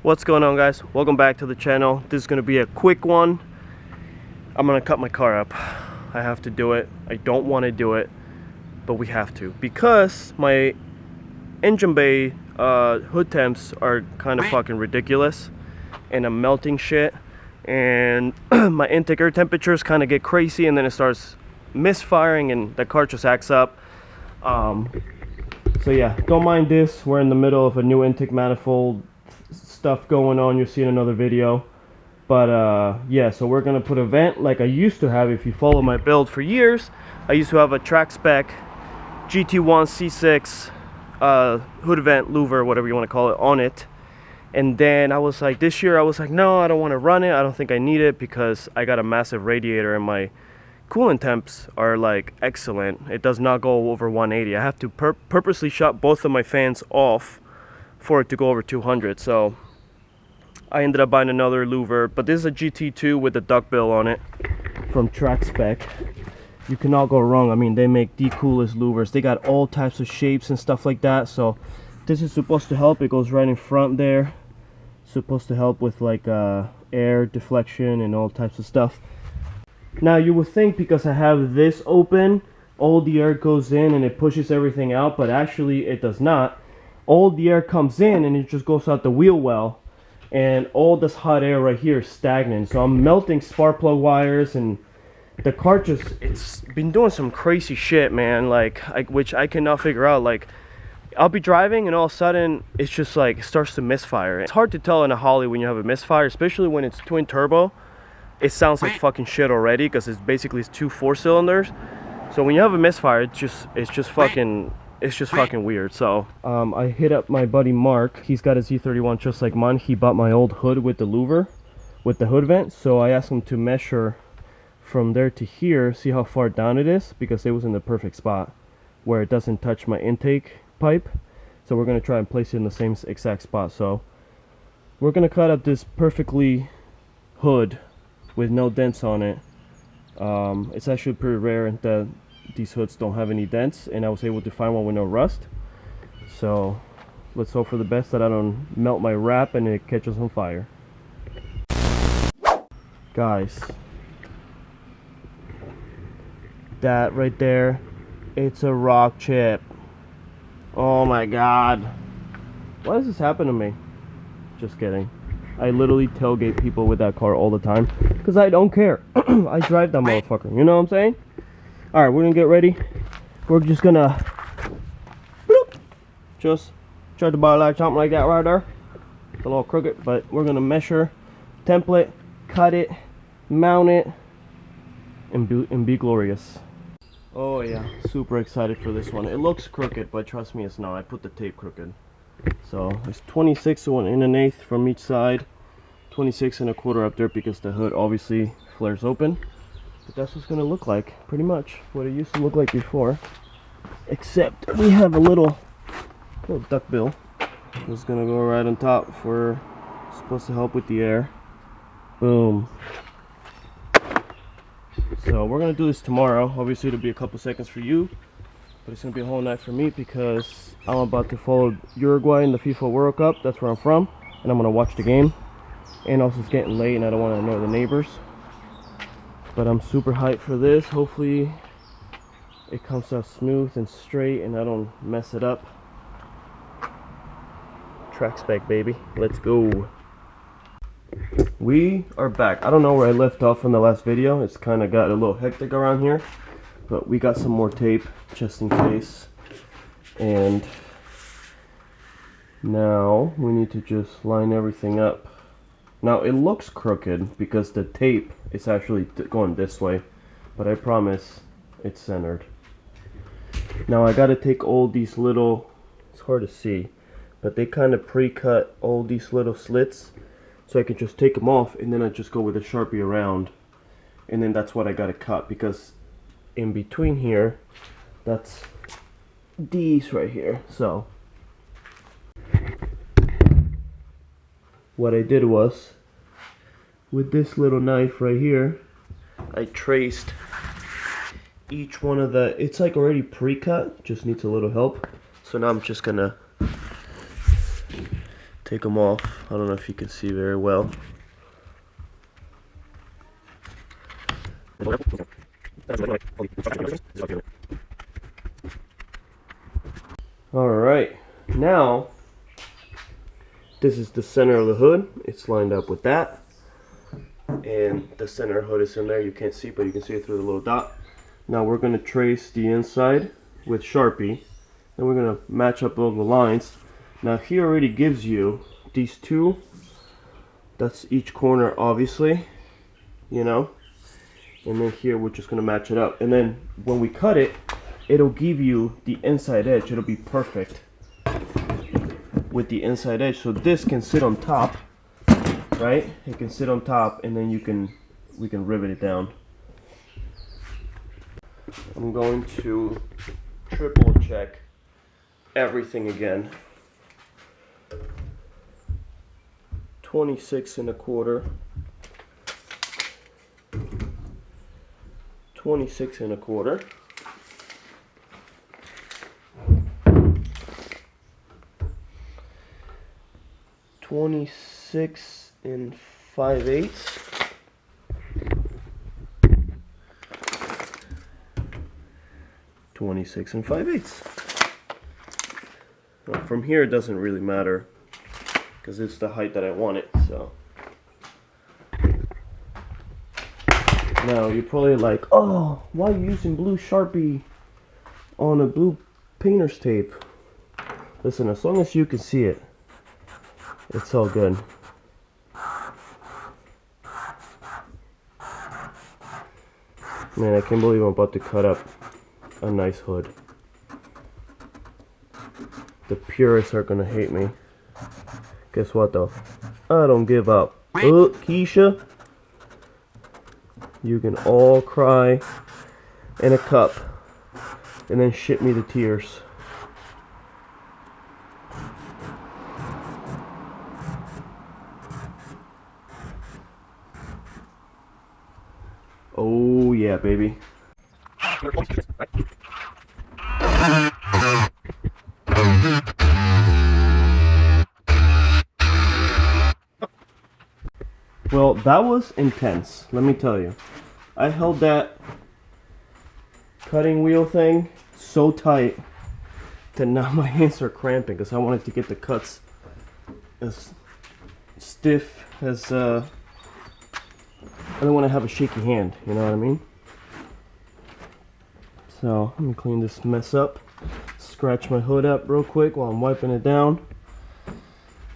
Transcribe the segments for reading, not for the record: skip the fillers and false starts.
What's going on, guys? Welcome back to the channel. This is going to be a quick one. I'm going to cut my car up. I have to do it. I don't want to do it, but we have to because my engine bay hood temps are kind of fucking ridiculous, and I'm melting shit, and my intake air temperatures kind of get crazy, and then it starts misfiring and the car just acts up. So yeah, don't mind this. We're in the middle of a new intake manifold stuff going on. You'll see in another video, but yeah, so we're gonna put a vent like I used to have. If you follow my build for years, I used to have a Trackspec GT1 C6 hood vent louver, whatever you want to call it, on it. And then I was like, this year I was like, no, I don't want to run it. I don't think I need it because I got a massive radiator and my coolant temps are like excellent. It does not go over 180. I have to purposely shut both of my fans off for it to go over 200. So I ended up buying another louver, but this is a GT2 with a duckbill on it from Trackspec. You cannot go wrong. I mean, they make the coolest louvers. They got all types of shapes and stuff like that. So this is supposed to help. It goes right in front there. Supposed to help with like air deflection and all types of stuff. Now you would think because I have this open, all the air goes in and it pushes everything out, but actually it does not. All the air comes in and it just goes out the wheel well, and all this hot air right here is stagnant. So I'm melting spark plug wires, and the car just, it's been doing some crazy shit, man, like which I cannot figure out. Like I'll be driving and all of a sudden it's just like it starts to misfire. It's hard to tell in a Holly when you have a misfire, especially when it's twin turbo. It sounds like fucking shit already because it's basically two 4-cylinders. So when you have a misfire, it's just fucking weird. So I hit up my buddy Mark. He's got a Z31 just like mine. He bought my old hood with the louver, with the hood vent. So I asked him to measure from there to here, see how far down it is, because it was in the perfect spot where it doesn't touch my intake pipe. So we're gonna try and place it in the same exact spot. So we're gonna cut up this perfectly hood with no dents on it. It's actually pretty rare that these hoods don't have any dents, and I was able to find one with no rust. So let's hope for the best that I don't melt my wrap and it catches on fire. Guys, that right there, it's a rock chip. Oh my god, why does this happen to me? Just kidding. I literally tailgate people with that car all the time because I don't care. I drive that motherfucker, you know what I'm saying? Alright, we're gonna get ready. We're just gonna just try to buy like something like that right there. It's a little crooked, but we're gonna measure, template, cut it, mount it, and be glorious. Oh yeah, super excited for this one. It looks crooked, but trust me, it's not. I put the tape crooked. So it's 26 1 1/8 from each side, 26 1/4 up there because the hood obviously flares open. But that's what's gonna look like, pretty much what it used to look like before. Except we have a little duckbill that's gonna go right on top for, supposed to help with the air. Boom. So we're gonna do this tomorrow. Obviously it'll be a couple seconds for you, but it's gonna be a whole night for me because I'm about to follow Uruguay in the FIFA World Cup. That's where I'm from, and I'm gonna watch the game. And also it's getting late and I don't want to annoy the neighbors. But I'm super hyped for this. Hopefully it comes out smooth and straight and I don't mess it up. Trackspec, baby, let's go. We are back. I don't know where I left off from the last video. It's kind of got a little hectic around here, but we got some more tape just in case. And now we need to just line everything up. Now it looks crooked because the tape is actually going this way, but I promise it's centered. Now I gotta take all these little, it's hard to see, but they kind of pre-cut all these little slits, so I can just take them off and then I just go with a Sharpie around, and then that's what I gotta cut, because in between here, that's these right here. So what I did was, with this little knife right here, I traced each one of the, it's like already pre-cut, just needs a little help. So now I'm just gonna take them off. I don't know if you can see very well. Alright, now this is the center of the hood. It's lined up with that. And the center hood is in there. You can't see, but you can see it through the little dot. Now we're going to trace the inside with Sharpie. And we're going to match up all the lines. Now he already gives you these two. That's each corner, obviously. You know. And then here we're just going to match it up. And then when we cut it, it'll give you the inside edge. It'll be perfect with the inside edge. So this can sit on top. Right? It can sit on top, and then we can rivet it down. I'm going to triple check everything again. 26 1/4. 26 1/4. 26 5/8. 26 5/8. Well, from here it doesn't really matter because it's the height that I want it. So now you're probably like, oh, why are you using blue Sharpie on a blue painter's tape? Listen, as long as you can see it, it's all good. Man, I can't believe I'm about to cut up a nice hood. The purists are gonna hate me. Guess what though? I don't give up. Oh, Keisha, you can all cry in a cup and then ship me the tears. Oh yeah, baby. Well, that was intense, let me tell you. I held that cutting wheel thing so tight that now my hands are cramping because I wanted to get the cuts as stiff as I don't want to have a shaky hand, you know what I mean? So, let me clean this mess up. Scratch my hood up real quick while I'm wiping it down.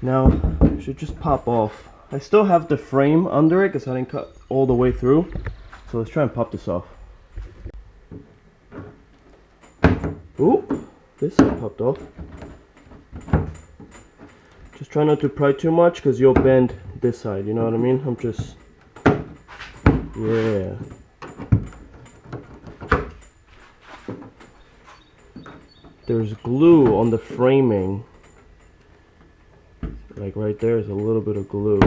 Now, it should just pop off. I still have the frame under it because I didn't cut all the way through. So let's try and pop this off. Ooh, this side popped off. Just try not to pry too much because you'll bend this side, you know what I mean? I'm just... yeah. There's glue on the framing. Like right there is a little bit of glue.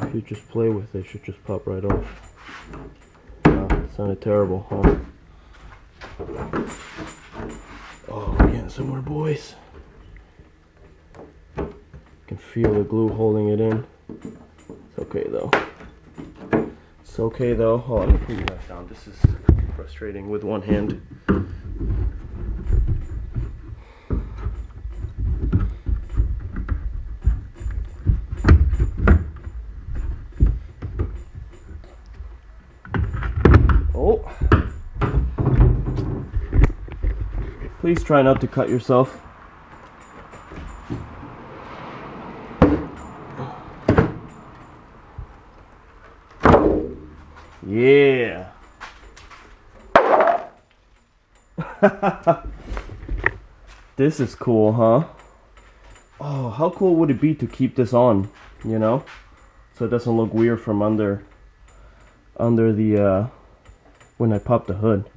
If you just play with it, it should just pop right off. Wow, it sounded terrible, huh? Oh, we're getting somewhere, boys. Can feel the glue holding it in. It's okay though. It's okay though. Oh, let me put you guys down. This is frustrating with one hand. Oh. Please try not to cut yourself. Yeah. This is cool, huh? Oh, how cool would it be to keep this on, you know? So it doesn't look weird from under the when I pop the hood.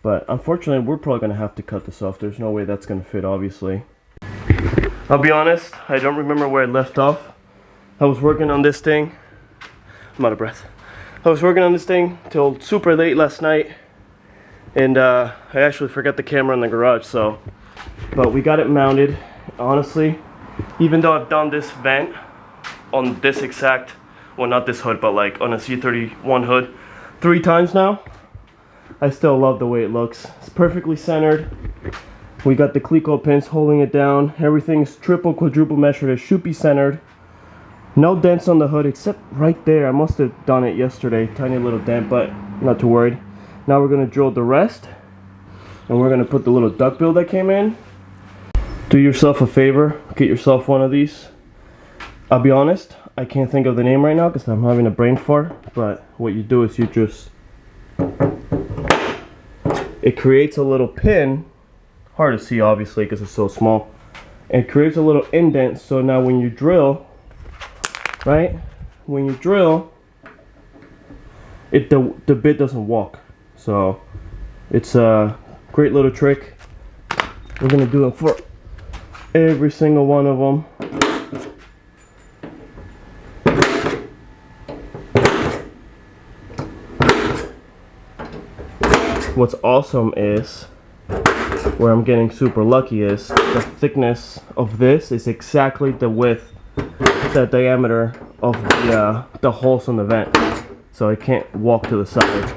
But unfortunately, we're probably gonna have to cut this off. There's no way that's gonna fit, obviously. I'll be honest, I don't remember where I left off. I was working on this thing. I'm out of breath. I was working on this thing till super late last night, and I actually forgot the camera in the garage. But we got it mounted, honestly, even though I've done this vent on this exact, well, not this hood, but like on a C31 hood 3 times now, I still love the way it looks. It's perfectly centered. We got the Cleco pins holding it down. Everything's triple, quadruple measured. It should be centered. No dents on the hood except right there. I must have done it yesterday. Tiny little dent, but not too worried. Now we're going to drill the rest. And we're going to put the little duckbill that came in. Do yourself a favor. Get yourself one of these. I'll be honest, I can't think of the name right now because I'm having a brain fart. But what you do is you just... It creates a little pin. Hard to see obviously because it's so small. It creates a little indent, so now when you drill, right? When you drill, the bit doesn't walk. So it's a great little trick. We're gonna do it for every single one of them. What's awesome is, where I'm getting super lucky is, the thickness of this is exactly the width, the diameter of the holes on the vent. So I can't walk to the side.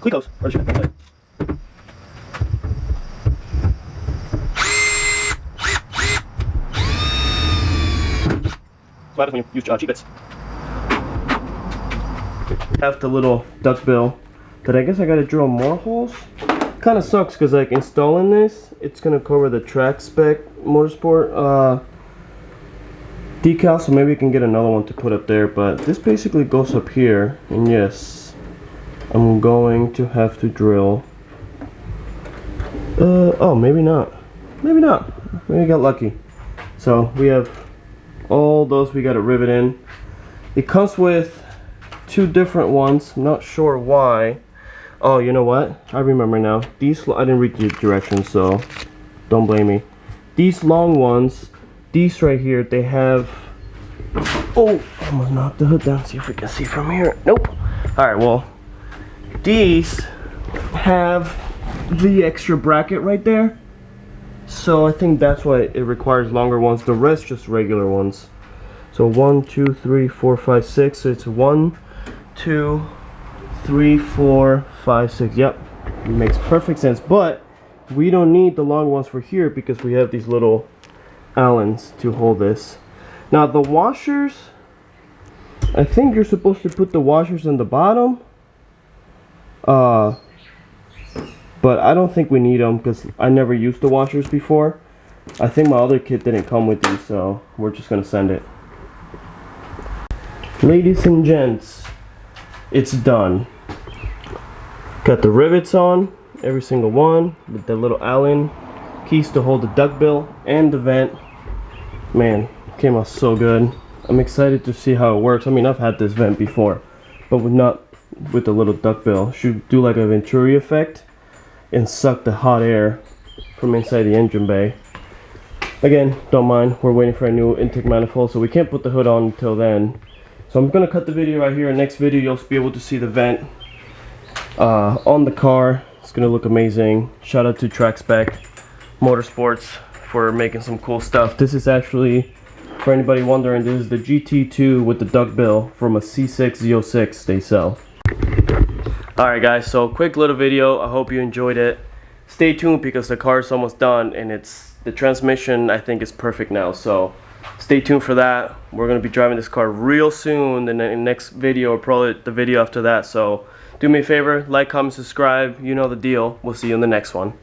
Clecos. Where's your play? What happens when you use cheap bits? Have the little duckbill, but I guess I gotta drill more holes. Kind of sucks because like installing this, it's gonna cover the Trackspec Motorsport decal, so maybe we can get another one to put up there. But this basically goes up here, and yes, I'm going to have to drill. Oh, maybe not. Maybe not. Maybe I got lucky. So we have all those we got to rivet in. It comes with 2 different ones. I'm not sure why. Oh, you know what? I remember now. These, I didn't read the directions, so don't blame me. These long ones, these right here, they have... Oh, almost knocked the hood down. See if we can see from here. Nope. Alright, well, these have the extra bracket right there. So I think that's why it requires longer ones. The rest just regular ones. So 1, 2, 3, 4, 5, 6. So it's 1, 2, 3, 4, 5, 6. Yep, it makes perfect sense. But we don't need the long ones for here because we have these little Allens to hold this. Now the washers, I think you're supposed to put the washers in the bottom. But I don't think we need them because I never used the washers before. I think my other kit didn't come with these, so we're just gonna send it. Ladies and gents, it's done. Got the rivets on, every single one, with the little Allen keys to hold the duckbill and the vent. Man, came out so good. I'm excited to see how it works. I mean, I've had this vent before, but with not with the little duckbill. Should do like a Venturi effect and suck the hot air from inside the engine bay. Again, don't mind, we're waiting for a new intake manifold, so we can't put the hood on until then. So I'm gonna cut the video right here. Next video you'll be able to see the vent on the car. It's gonna look amazing. Shout out to Trackspec Motorsports for making some cool stuff. This is actually, for anybody wondering, this is the GT2 with the duckbill from a C6 Z06 they sell. Alright guys, so quick little video. I hope you enjoyed it. Stay tuned because the car is almost done, and the transmission I think is perfect now, so stay tuned for that. We're going to be driving this car real soon in the next video, or probably the video after that. So do me a favor, like, comment, subscribe, you know the deal. We'll see you in the next one.